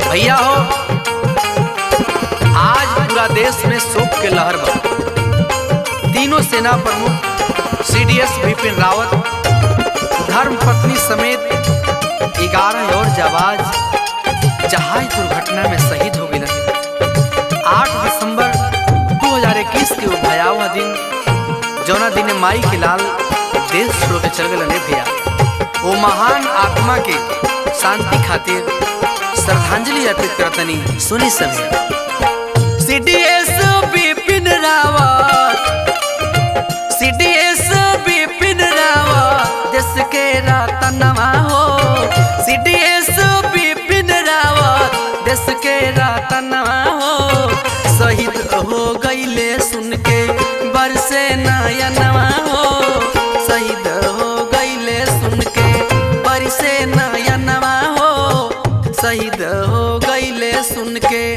भैया हो, आज पूरा देश में शोक के लहर बा। तीनों सेना प्रमुख सीडीएस बिपिन रावत धर्म पत्नी समेत 11 और जाबाज जहाज दुर्घटना में शहीद हो गए। 8 दिसंबर 2021 के भयावह दिन, जौना दिन माई के लाल देश छोड़ के चल गए भैया। वो महान आत्मा के शांति खातिर श्रद्धांजलि अर्पित करतनी। सुनी सभी। सीडीएस बिपिन रावत, सीडीएस बिपिन रावत देश के रतनवा हो। सीडीएस बिपिन रावत देश के रतनवा हो। शहीद हो गईले सुन के बरसे नयनवा हो। शहीद हो गईले सुन के बरसे नयनवा हो। शहीद हो गईले सुन के।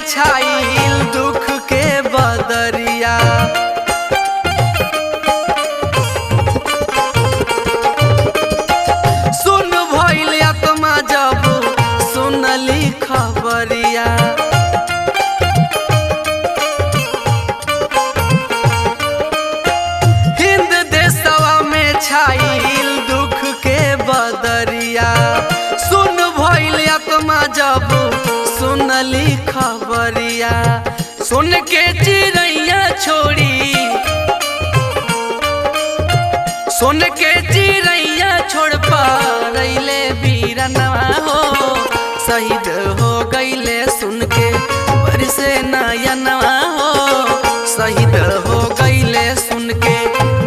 छाइल दुख के बदरिया, सुन भइल आत्मा जब सुनली खबरिया। हिंद देशवा में छाइल दुख के बदरिया, सुन भइल आत्मा जब सुनली खबरिया। सुन के चिड़ैया छोड़ी, सुन के चिड़ैया छोड़ पारैले वीरनवा हो। शहीद हो गईले सुन के बरसे नयनवा हो। शहीद हो गईले सुन के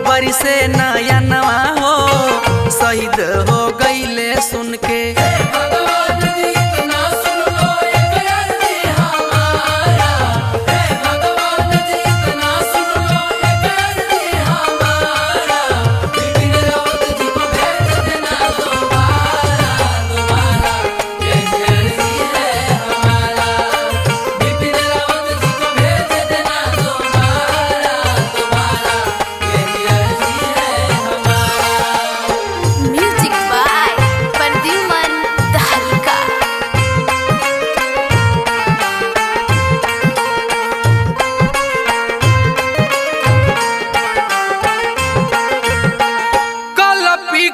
बरसे नयनवा हो। शहीद हो गईले सुन के।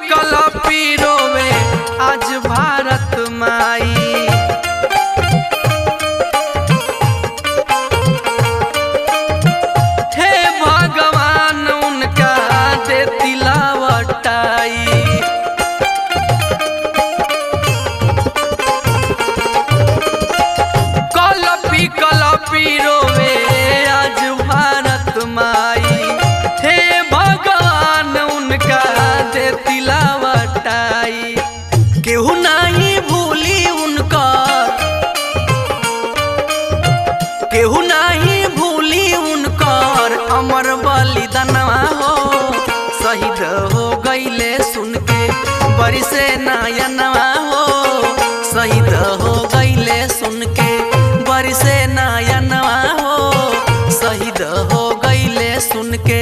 कलपी रोवे आज भारत माई, हे भगवान उनका दे तिलावटाई। कलपी कलपी रोवे आज भारत माई, हे भगवान उनका दे तिलावटाई। केहू नहीं भूली उनका, केहू नहीं भूली उनकर अमर बलिदानवा हो। शहीद हो गईले सुन के बरसे नयनवा हो। शहीद हो गईले सुन के बरसे नयनवा हो। शहीद हो गईले सुन के।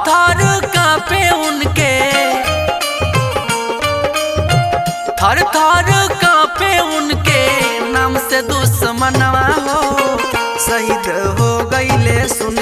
थर कांपे उनके, थर थर कांपे उनके नाम से दुश्मनवा हो, शहीद हो गईले सुन